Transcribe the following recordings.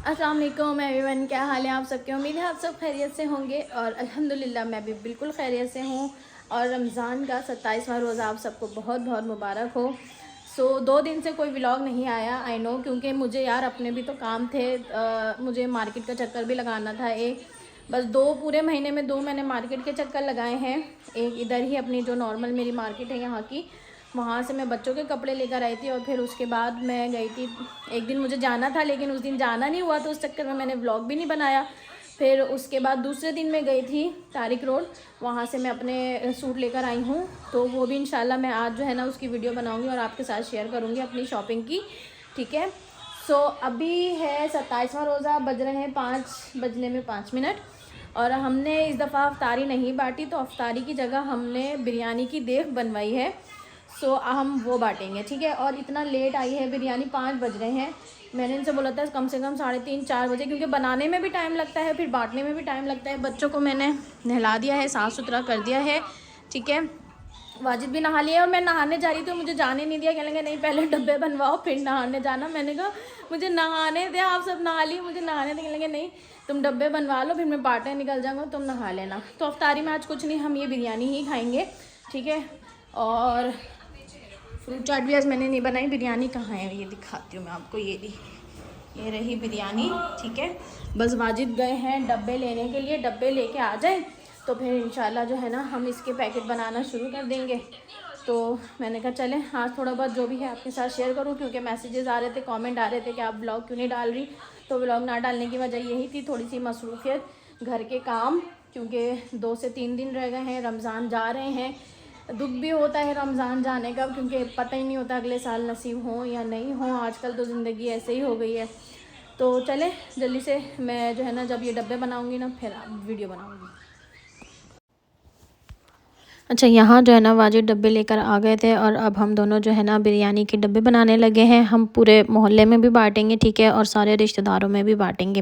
अस्सलाम वालेकुम एवरीवन, क्या हाल है आप सबके। उम्मीद है आप सब खैरियत से होंगे और अल्हम्दुलिल्लाह मैं भी बिल्कुल खैरियत से हूँ। और रमज़ान का 27वां रोज़ा आप सबको बहुत बहुत मुबारक हो। 2 दिन से कोई व्लॉग नहीं आया, आई नो, क्योंकि मुझे यार अपने भी तो काम थे। मुझे मार्केट का चक्कर भी लगाना था। बस 2 पूरे महीने में 2 मैंने मार्केट के चक्कर लगाए हैं। एक इधर ही अपनी जो नॉर्मल मेरी मार्केट है यहाँ की, वहाँ से मैं बच्चों के कपड़े लेकर आई थी और फिर उसके बाद मैं गई थी। एक दिन मुझे जाना था लेकिन उस दिन जाना नहीं हुआ, तो उस चक्कर में मैंने व्लॉग भी नहीं बनाया। फिर उसके बाद दूसरे दिन मैं गई थी तारिक रोड, वहाँ से मैं अपने सूट लेकर आई हूँ। तो वो भी इंशाल्लाह मैं आज जो है ना उसकी वीडियो बनाऊँगी और आपके साथ शेयर करूँगी अपनी शॉपिंग की, ठीक है। अभी है 27वां रोज़ा, बज रहे हैं 5 बजने में 5 मिनट। और हमने इस दफ़ा अफ्तारी नहीं बांटी, तो अफ्तारी की जगह हमने बिरयानी की देख बनवाई है। हम वो बांटेंगे, ठीक है। और इतना लेट आई है बिरयानी, 5 बज रहे हैं। मैंने इनसे बोला था कम से कम 3:30-4 बजे, क्योंकि बनाने में भी टाइम लगता है, फिर बांटने में भी टाइम लगता है। बच्चों को मैंने नहला दिया है, साफ़ सुथरा कर दिया है, ठीक है। वाजिद भी नहा लिया और मैं नहाने जा रही थी, मुझे जाने नहीं दिया। कहने लगे नहीं पहले डब्बे बनवाओ फिर नहाने जाना। मैंने कहा मुझे नहाने दे, आप सब नहा लिए, मुझे नहाने दे। कहने लगे नहीं तुम डब्बे बनवा लो, फिर मैं बांटने निकल जाऊँगा, तुम नहा लेना। तो अफ्तारी में आज कुछ नहीं, हम ये बिरयानी ही खाएँगे, ठीक है। और फ्रूट चाट भी आज मैंने नहीं बनाई। बिरयानी कहाँ है ये दिखाती हूँ मैं आपको, ये रही बिरयानी, ठीक है। बस वाजिद गए हैं डब्बे लेने के लिए, डब्बे लेके आ जाए तो फिर इंशाल्लाह जो है ना हम इसके पैकेट बनाना शुरू कर देंगे। तो मैंने कहा चलें आज थोड़ा बहुत जो भी है आपके साथ शेयर करूँ, क्योंकि मैसेजेस आ रहे थे, कमेंट आ रहे थे कि आप ब्लॉग क्यों नहीं डाल रही। तो ब्लॉग ना डालने की वजह यही थी, थोड़ी सी मसरूफियत, घर के काम, क्योंकि 2 से 3 दिन रह गए हैं, रमज़ान जा रहे हैं। दुख भी होता है रमज़ान जाने का, क्योंकि पता ही नहीं होता अगले साल नसीब हो या नहीं हो। आजकल तो ज़िंदगी ऐसे ही हो गई है। तो चले जल्दी से मैं जो है ना जब ये डब्बे बनाऊंगी ना फिर वीडियो बनाऊंगी। अच्छा, यहाँ जो है ना वाजिद डब्बे लेकर आ गए थे और अब हम दोनों जो है ना बिरयानी के डब्बे बनाने लगे हैं। हम पूरे मोहल्ले में भी बांटेंगे, ठीक है, और सारे रिश्तेदारों में भी बांटेंगे।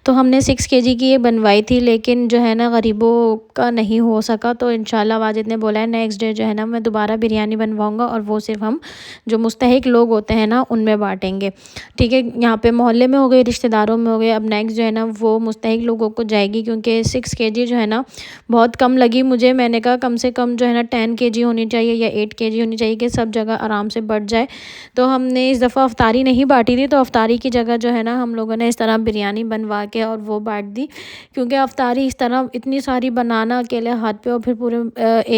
तो हमने 6 केजी की ये बनवाई थी, लेकिन जो है ना गरीबों का नहीं हो सका। तो इंशाल्लाह वाजिद ने बोला है नेक्स्ट डे जो है ना मैं दोबारा बिरयानी बनवाऊँगा, और वो सिर्फ हम जो मुस्तहिक लोग होते हैं ना उनमें बाँटेंगे, ठीक है। यहाँ पे मोहल्ले में हो गए, रिश्तेदारों में हो गए, अब नेक्स्ट जो है ना वो मुस्तहिक लोगों को जाएगी, क्योंकि 6 केजी जो है ना बहुत कम लगी मुझे। मैंने कहा कम से कम जो है ना 10 केजी होनी चाहिए या 8 केजी होनी चाहिए, कि सब जगह आराम से बढ़ जाए। तो हमने इस दफ़ा अफ्तारी नहीं बांटी थी, तो अफ्तारी की जगह जो है ना हम लोगों ने इस तरह बिरयानी बनवा के और वो बांट दी, क्योंकि अफ्तारी इस तरह इतनी सारी बनाना अकेले हाथ पे और फिर पूरे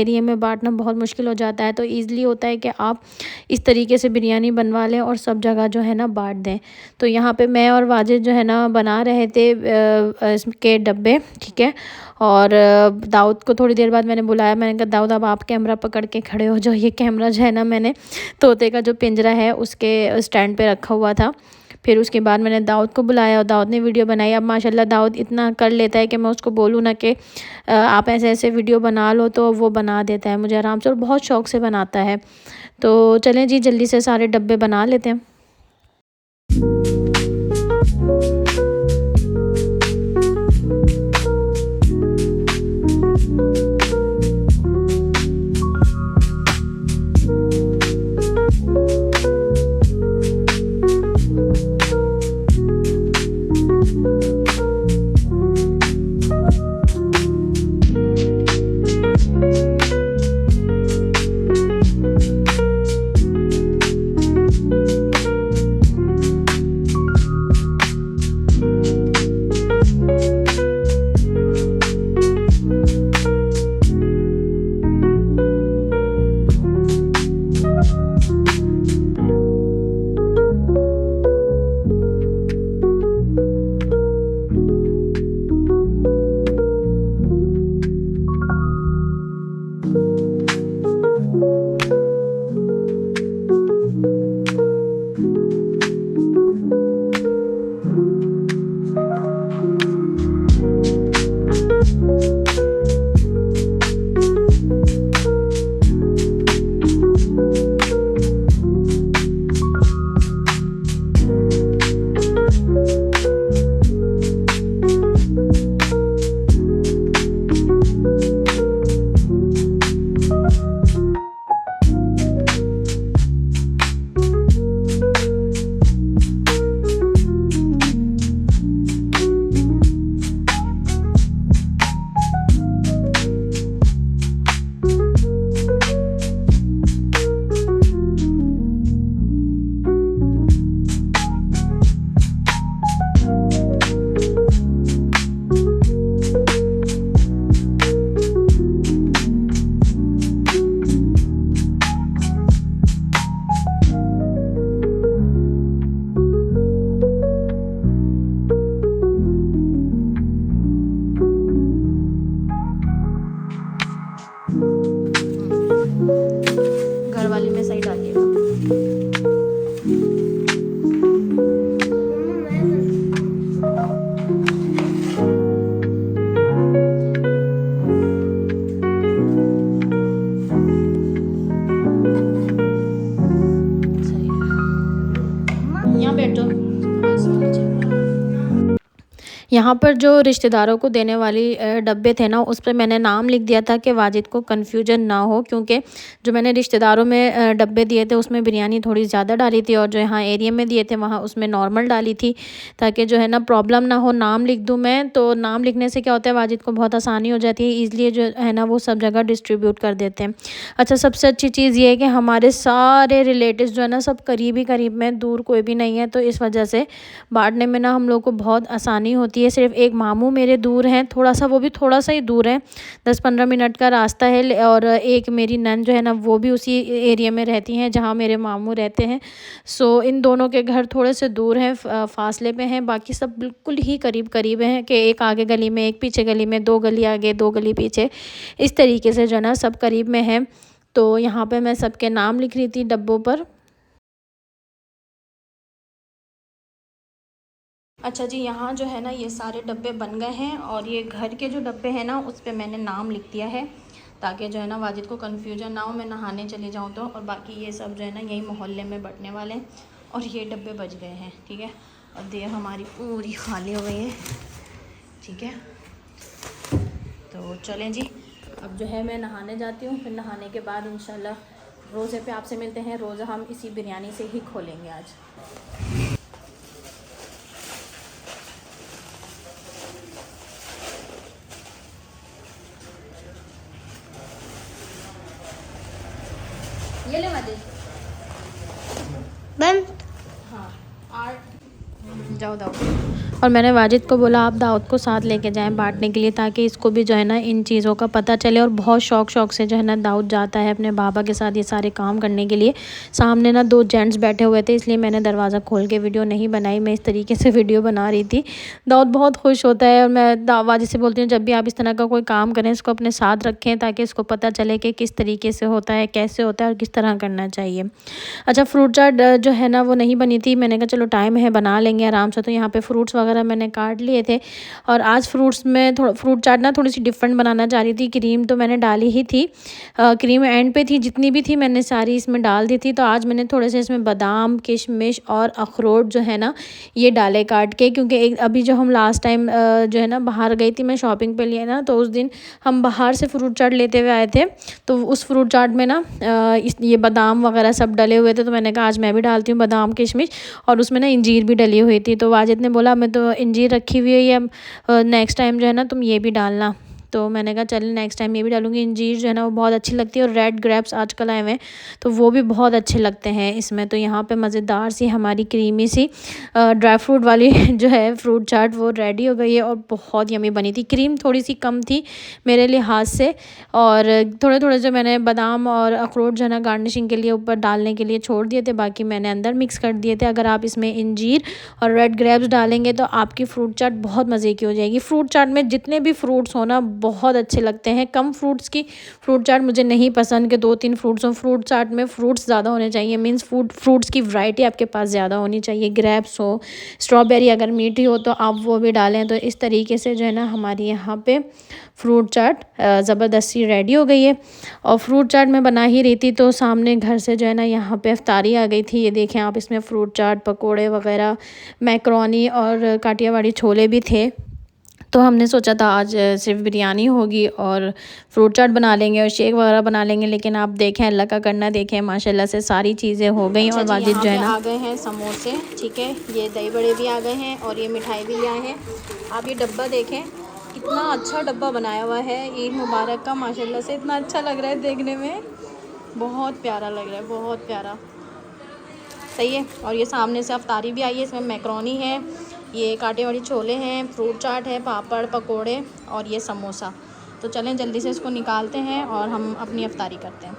एरिया में बांटना बहुत मुश्किल हो जाता है। तो ईज़िली होता है कि आप इस तरीके से बिरयानी बनवा लें और सब जगह जो है ना बांट दें। तो यहाँ पे मैं और वाजिद जो है ना बना रहे थे इसके डब्बे, ठीक है। और दाऊद को थोड़ी देर बाद मैंने बुलाया, मैंने कहा दाऊद अब आप कैमरा पकड़ के खड़े हो जाओ। ये कैमरा जो है ना मैंने तोते का जो पिंजरा है उसके स्टैंड पे रखा हुआ था। फिर उसके बाद मैंने दाऊद को बुलाया और दाऊद ने वीडियो बनाई। अब माशाल्लाह दाऊद इतना कर लेता है कि मैं उसको बोलूँ ना कि आप ऐसे ऐसे वीडियो बना लो, तो वो बना देता है मुझे आराम से, और बहुत शौक़ से बनाता है। तो चलें जी जल्दी से सारे डब्बे बना लेते हैं। यहाँ पर जो रिश्तेदारों को देने वाली डब्बे थे ना, उस पे मैंने नाम लिख दिया था कि वाजिद को कन्फ्यूजन ना हो, क्योंकि जो मैंने रिश्तेदारों में डब्बे दिए थे उसमें बिरयानी थोड़ी ज़्यादा डाली थी और जो यहाँ एरिया में दिए थे वहाँ उसमें नॉर्मल डाली थी, ताकि जो है ना प्रॉब्लम ना हो। नाम लिख दूँ मैं तो नाम लिखने से क्या होता है, वाजिद को बहुत आसानी हो जाती है, इसलिए जो है ना वो सब जगह डिस्ट्रीब्यूट कर देते हैं। अच्छा, सबसे अच्छी चीज़ ये है कि हमारे सारे रिलेटिव्स जो है ना सब करीब ही करीब में, दूर कोई भी नहीं है, तो इस वजह से बांटने में ना हम लोग को बहुत आसानी होती है। सिर्फ एक मामू मेरे दूर हैं थोड़ा सा, वो भी थोड़ा सा ही दूर है, 10-15 मिनट का रास्ता है, और एक मेरी नन जो है ना वो भी उसी एरिया में रहती हैं जहाँ मेरे मामू रहते हैं। सो इन दोनों के घर थोड़े से दूर हैं, फासले पे हैं, बाकी सब बिल्कुल ही करीब करीब हैं कि एक आगे गली में, एक पीछे गली में, 2 गली आगे 2 गली पीछे, इस तरीके से जो है ना सब करीब में हैं। तो यहाँ पे मैं सबके नाम लिख रही थी डब्बों पर। अच्छा जी, यहाँ जो है ना ये सारे डब्बे बन गए हैं, और ये घर के जो डब्बे हैं ना उस पे मैंने नाम लिख दिया है, ताकि जो है ना वाजिद को कन्फ्यूजन ना हो, मैं नहाने चली जाऊँ तो। और बाकी ये सब जो है ना यही मोहल्ले में बँटने वाले हैं, और ये डब्बे बच गए हैं, ठीक है। और देर हमारी पूरी खाली हो गई है, ठीक है। तो चलें जी, अब जो है मैं नहाने जाती हूँ, फिर नहाने के बाद इंशाल्लाह रोज़े पे आपसे मिलते हैं। रोज़ा हम इसी बिरयानी से ही खोलेंगे आज। ये ले मजे बंद। हाँ, जाओ दाऊद। और मैंने वाजिद को बोला आप दाऊद को साथ लेके जाएं बांटने के लिए, ताकि इसको भी जो है ना इन चीज़ों का पता चले। और बहुत शौक़ से जो है ना दाऊद जाता है अपने बाबा के साथ ये सारे काम करने के लिए। सामने ना 2 जेंट्स बैठे हुए थे, इसलिए मैंने दरवाज़ा खोल के वीडियो नहीं बनाई, मैं इस तरीके से वीडियो बना रही थी। दाऊद बहुत खुश होता है, और मैं वाजिद से बोलती हूँ जब भी आप इस तरह का कोई काम करें इसको अपने साथ रखें, ताकि इसको पता चले कि किस तरीके से होता है, कैसे होता है और किस तरह करना चाहिए। अच्छा, फ्रूट चाट जो है ना वो नहीं बनी थी, मैंने कहा चलो टाइम है बना लेंगे आराम से। तो यहाँ पे फ्रूट्स वगैरह मैंने काट लिए थे, और आज फ्रूट्स में थोड़ा फ्रूट चाट ना थोड़ी सी डिफरेंट बनाना चाह रही थी। क्रीम तो मैंने डाली ही थी, क्रीम एंड पे थी, जितनी भी थी मैंने सारी इसमें डाल दी थी। तो आज मैंने थोड़े से इसमें बादाम, किशमिश और अखरोट जो है ना ये डाले काट के, क्योंकि अभी जो हम लास्ट टाइम जो है ना बाहर गई थी मैं शॉपिंग पे लिए ना, तो उस दिन हम बाहर से फ्रूट चाट लेते हुए आए थे, तो उस फ्रूट चाट में ना ये बादाम वगैरह सब डले हुए थे। तो मैंने कहा आज मैं भी डालती हूँ बादाम, किशमिश, और उसमें ना इंजीर भी डली हुई थी। तो वाजिद ने बोला मैं तो इंजीर रखी हुई है, या नेक्स्ट टाइम जो है ना तुम ये भी डालना। तो मैंने कहा चल नेक्स्ट टाइम ये भी डालूंगी। इंजीर जो है ना वो बहुत अच्छी लगती है, और रेड ग्रेप्स आजकल आए हुए हैं तो वो भी बहुत अच्छे लगते हैं इसमें। तो यहाँ पे मज़ेदार सी हमारी क्रीमी सी ड्राई फ्रूट वाली जो है फ्रूट चाट वो रेडी हो गई है, और बहुत यमी बनी थी। क्रीम थोड़ी सी कम थी मेरे लिहाज से, और थोड़े थोड़े जो मैंने बादाम और अखरोट जो है ना गार्निशिंग के लिए ऊपर डालने के लिए छोड़ दिए थे, बाकी मैंने अंदर मिक्स कर दिए थे। अगर आप इसमें इंजीर और रेड ग्रेप्स डालेंगे तो आपकी फ्रूट चाट बहुत मज़े की हो जाएगी। फ्रूट चाट में जितने भी फ्रूट्स हो ना बहुत अच्छे लगते हैं। कम फ्रूट्स की फ्रूट चाट मुझे नहीं पसंद कि 2-3 फ्रूट्स हों। फ्रूट चाट में फ्रूट्स ज़्यादा होने चाहिए, मीन्स फ्रूट्स की वैरायटी आपके पास ज़्यादा होनी चाहिए। ग्रेप्स हो, स्ट्रॉबेरी अगर मीठी हो तो आप वो भी डालें। तो इस तरीके से जो है ना हमारी यहाँ पे फ्रूट चाट ज़बरदस्ती रेडी हो गई है। और फ्रूट चाट मैं बना ही रही थी तो सामने घर से जो है ना यहाँ पे इफ्तारी आ गई थी। ये देखें आप, इसमें फ्रूट चाट, पकोड़े वगैरह, मैक्रोनी और काठियावाड़ी छोले भी थे। तो हमने सोचा था आज सिर्फ बिरयानी होगी और फ्रूट चाट बना लेंगे और शेक वगैरह बना लेंगे, लेकिन आप देखें अल्लाह का करना, देखें माशाल्लाह से सारी चीज़ें हो गई। अच्छा, और वाजिद जो है ना आ गए हैं समोसे, ठीक है, ये दही बड़े भी आ गए हैं और ये मिठाई भी ले आए हैं। आप ये डब्बा देखें, कितना अच्छा डब्बा बनाया हुआ है ईद मुबारक का, माशाल्लाह से इतना अच्छा लग रहा है देखने में, बहुत प्यारा लग रहा है, बहुत प्यारा, सही है। और ये सामने से अफ्तारी भी आई है, इसमें मैक्रोनी है, ये कांटे वाली छोले हैं, फ्रूट चाट है, पापड़, पकोड़े और ये समोसा। तो चलें जल्दी से इसको निकालते हैं और हम अपनी अफ्तारी करते हैं।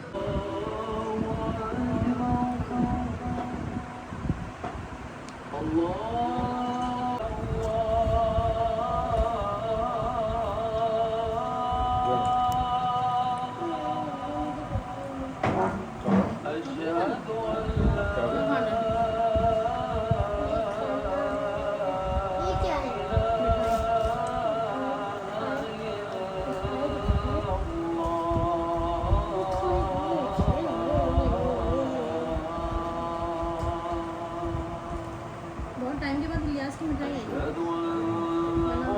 बहुत टाइम के बाद इलियास की मिठाई आई है।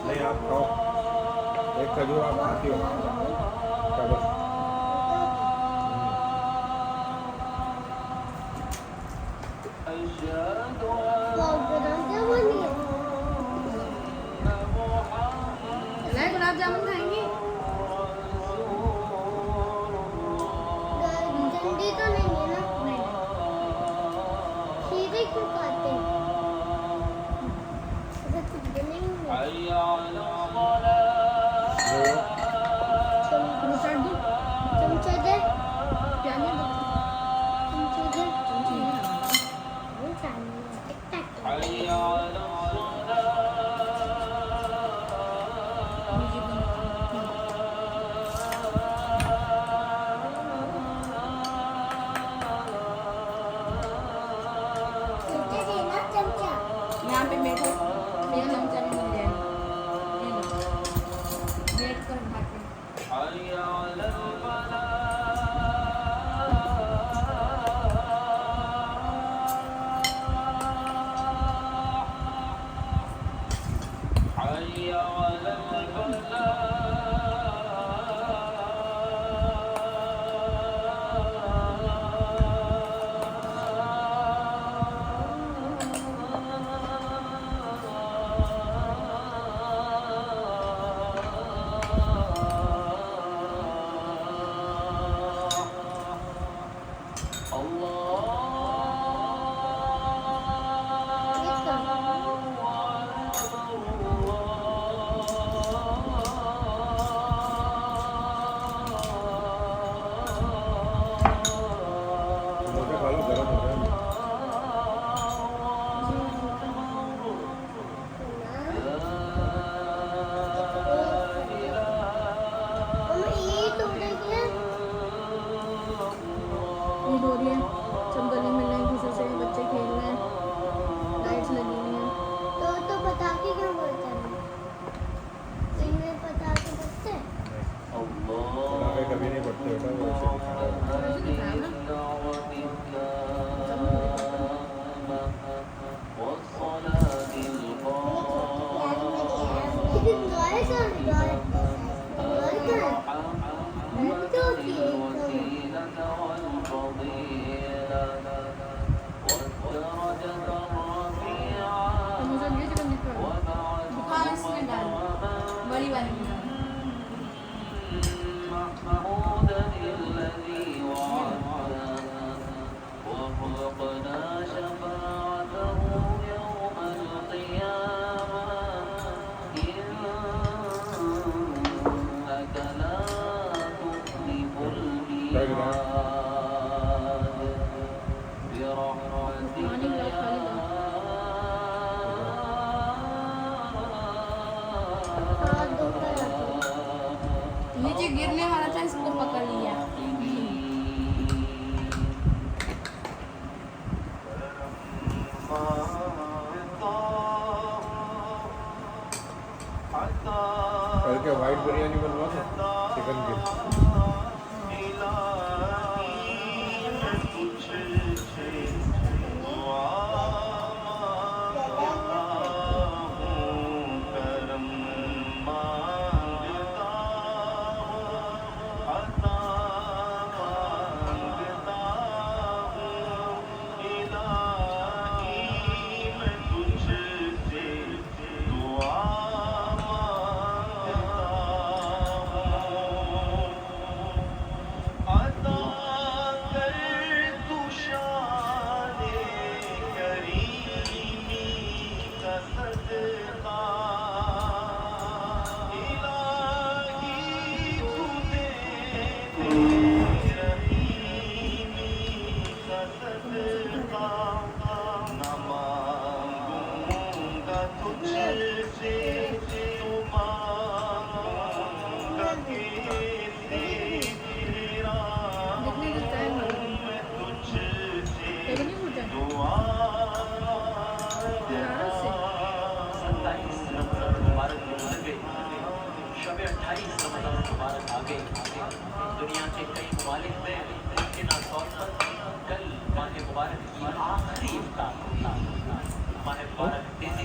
नहीं आप खाओ, एक खजूर आप खाती हो क्या बस? गुलाब जामुन खाएंगी? जल्दी तो नहीं है ना? नहीं। सीधे क्यों खाते हैं? ऐसा कुछ बनेंगे चमचा दो, चमचा दे, प्याले दो, चमचा दे, चमची नहीं खाना। वो चाहिए टिक टैक मुझे भी चमचा देना चमचा यहाँ पे बैठो, मेरा चमचा भी मिल जाएगा। ये लो, बैठ कर खा के। समोसा खा लो, गर्म हो रहा है। ये तोड़ेंगे ये हो रही है, सब गली में नए किसी से बच्चे खेल रहे हैं, लाइट्स लगी हुई हैं। तो पटाखे क्यों बोलते हैं? इनमें पटाखे बजते हैं? पटाखे कभी नहीं पड़ते बेटा, वो ऐसे दिखाया है। ऐसे दिखाया ना, तो मुझे ये चिकन दिख रहा है। दुकान इसमें डाल, बड़ी वाली में डाल। क्या गिरा? पानी गिलास खाली दो। नीचे गिरने वाला था, इसको पकड़ लिया। कल क्या वाइट बिरयानी बनवा था चिकन की? देखने का टाइम लगा, टेबल नहीं फूटा बनारस से। 27 रमज़ान मुबारक गुजर गई, शब 28 रमज़ान मुबारक आ गई। दुनिया के कई ममालिक में मुमकिन तौर पर कल माह मुबारक की आखिरी इफ्तार होता। माह मुबारक तेजी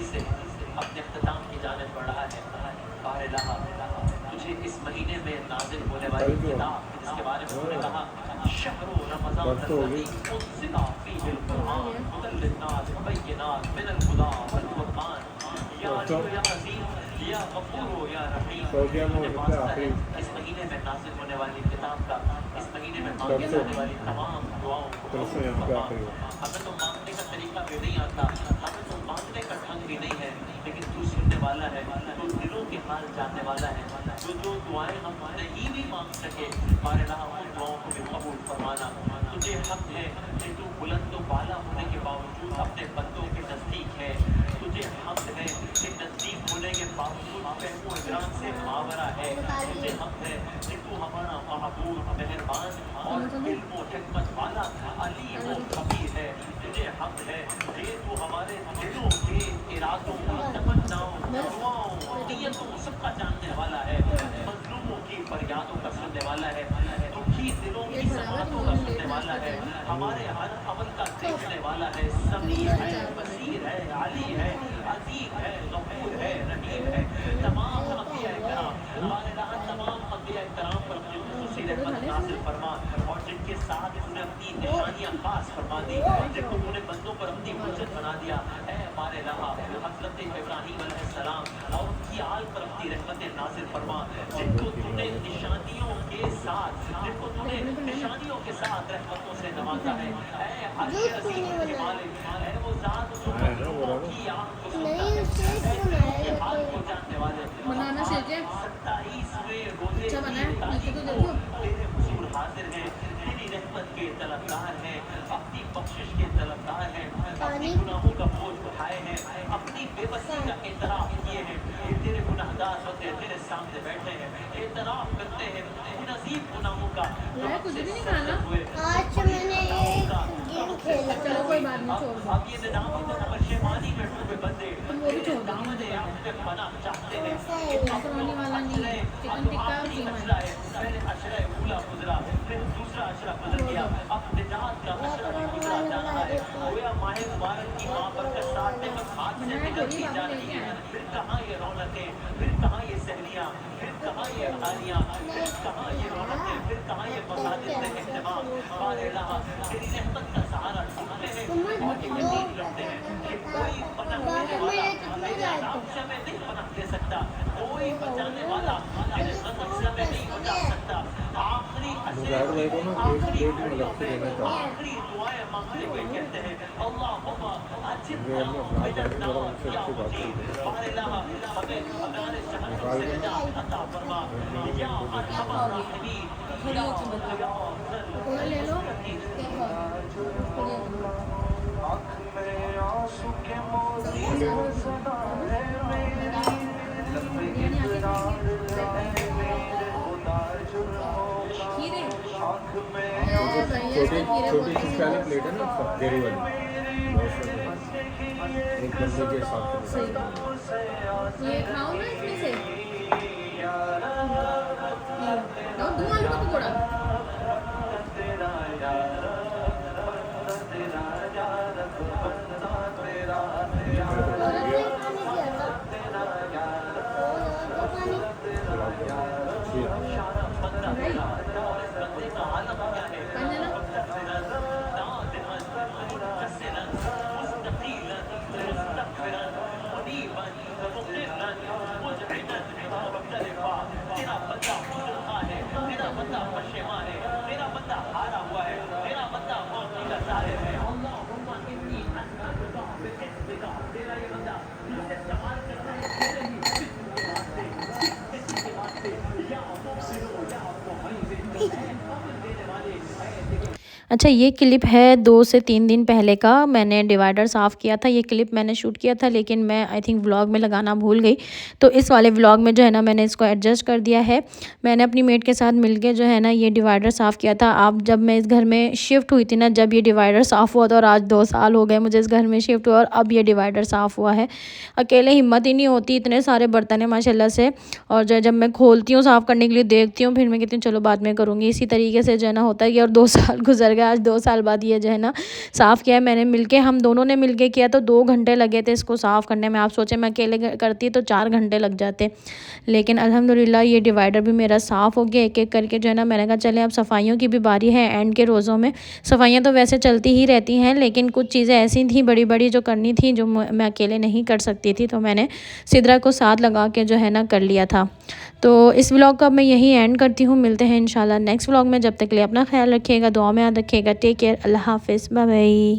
परसों होगी। सऊदीया में हो सकता है आखिरी इस महीने में नाज़िल होने वाली किताब का, इस महीने में मांगी परसों जाने वाली तमाम दुआओं को परसों यहाँ पे आखिरी हो। हमें तो मांगने का तरीका भी नहीं आता, हमें तो मांगने का ढंग भी नहीं है, लेकिन तू सुनने वाला है, तू दिलों के हाल जानने वाला है। जो दुआएं हम नहीं भी मांग सके, हमारे अल्लाह उन दुआओं को भी कबूल फरमाना। तुझे हक है कि तू बुलंद बाला होने के बावजूद अपने बंदों के नज़दीक है। तुझे हक है कि नज़दीक होने के बावजूद पहलू इजरान से मावरा है। तुझे हक है कि तू हमारा महबूब, मेहरबान और इल्म व हिकमत वाला अलीम व खबीर है। तुझे हक है कि तू हमारे दिलों के इरादों, तमन्नाओं, दुआओं, नियतों सबका जानने वाला है। मजलूमों की फरियादों का सुनने वाला है, दुखी दिलों की समातों का सुनने वाला है, हमारे हर अमल का देखने वाला है। समीर है, बसीर है, अली है, अजीज है, गफूर है, रहीम है। तमाम अंबिया कराम, हमारे यहाँ तमाम अंबिया कराम पर अपनी खुसूसी रहमत नाज़िल फरमा, और जिनके साथ तूने अपनी निशानियाँ खास फरमा दी, जिनको तूने बंदों पर अपनी हुज्जत बना दिया। ऐ हमारे यहाँ हज़रत इब्राहीम अलैहिस्सलाम और उनकी आल पर अपनी रहमत नाज़िल फरमा, जिनको तूने निशानियों के साथ रहमतों से नवाजा है। ऐ अर्श अज़ीम के मालिक, ऐ वो ज़ात जो मज़लूमों की आँख को सुनता नहीं है, शेख ऐ दिलों के बनाया हाल है को जानने वाले। बनाना सीखे। 27वें रोजे अच्छा बना है, की लिख तो तारीख देखो। को तेरे हुजूर हाजिर हैं, तेरी रहमत के तलबगार हैं, अपनी बख्शिश के तलबगार हैं, अपनी गुनाहों का बोझ उठाए हैं, अपनी बेबसी का एतराफ किए हैं। ये तेरे गुनाहगार बंदे तेरे सामने बैठे हैं, एतराफ करते हैं उन अजीब गुनाहों का जो यार, कुछ भी नहीं खाना। हुए। आज मैंने एक गेम खेला चलो कोई बात नहीं, छोड़ दो। अब ये निदामत और परेशानी में डूबे बंदे तुम वो भी छोड़ दो। दामन आप पे पनाह चाहते हैं। मकरोनी वाला नहीं है, चिकन टिक्का और कीमा है। पहले अशरा ऊला गुजरा, फिर दूसरा अशरा गुजर गया, अब निजात का अशरा भी गुजरा जा रहा है। गोया माह मुबारक की माँ बरकत साटने में हाथ से निकलती जा रही है। फिर कहाँ ये रौनकें, फिर कहाँ ये सहलियाँ, फिर कहाँ ये हालियाँ, फिर कहाँ ये रौनकें, फिर कहाँ ये मसाजिद में इज्तिमा। हमारे अल्लाह तेरी रहमत का सहारा ढूंढते हैं और यकीन रखते हैं कि कोई पनाह देने वाला तेरे अज़ाब से हमें नहीं पनाह दे सकता, कोई बचाने वाला तेरे ग़ज़ब से हमें नहीं बचा सकता। आखिरी मुजाहिद भाई को ना एक प्लेट ही मदद से देना चाहिए। आखिरी दुआएं मांगते हुए कहते हैं अल्लाहुम्मा वे अपने अपराध जाने के बाद उनसे अच्छी बात की है। हमारे अल्लाह हमें अगार जहन्नम से निजात अता फरमा। या अरहमर राहिमीन, या थोड़ा ले लो। खीरे छोटी छोटी शीशे वाली प्लेट है ना सफेदी वाली, बहुत सारी। एक बंदे के हिसाब से सही बात। ये खाओ ना इसमें से। और दो आलू का पकौड़ा। अच्छा, ये क्लिप है 2 से 3 दिन पहले का। मैंने डिवाइडर साफ़ किया था, ये क्लिप मैंने शूट किया था, लेकिन मैं आई थिंक व्लॉग में लगाना भूल गई। तो इस वाले व्लॉग में जो है ना मैंने इसको एडजस्ट कर दिया है। मैंने अपनी मेट के साथ मिलके जो है ना ये डिवाइडर साफ़ किया था। अब जब मैं इस घर में शिफ्ट हुई थी ना, जब ये डिवाइडर साफ़ हुआ था, और आज 2 साल हो गए मुझे इस घर में शिफ्ट हुआ, और अब ये डिवाइडर साफ़ हुआ है। अकेले हिम्मत ही नहीं होती, इतने सारे बर्तन हैं माशाल्लाह से। और जब मैं खोलती हूँ साफ़ करने के लिए, देखती हूँ, फिर मैं कहती हूँ चलो बाद में करूँगी। इसी तरीके से जो है ना होता है कि और 2 साल गुजर आज 2 साल बाद ये जो है ना साफ़ किया है मैंने मिलके, हम दोनों ने मिलके किया तो 2 घंटे लगे थे इसको साफ़ करने में। आप सोचें मैं अकेले करती तो 4 घंटे लग जाते, लेकिन अल्हम्दुलिल्लाह ये डिवाइडर भी मेरा साफ़ हो गया एक एक करके जो है ना। मैंने कहा चले अब सफाइयों की भी बारी है, एंड के रोज़ों में सफाइयाँ तो वैसे चलती ही रहती हैं, लेकिन कुछ चीज़ें ऐसी थी बड़ी बड़ी जो करनी थी जो मैं अकेले नहीं कर सकती थी, तो मैंने सिद्रा को साथ लगा के जो है ना कर लिया था। तो इस व्लॉग का मैं यही एंड करती हूँ, मिलते हैं इंशाल्लाह नेक्स्ट व्लॉग में। जब तक के लिए अपना ख्याल रखिएगा, दुआ में याद रखिएगा। टेक केयर, अल्लाह हाफिज़, बाय बाय।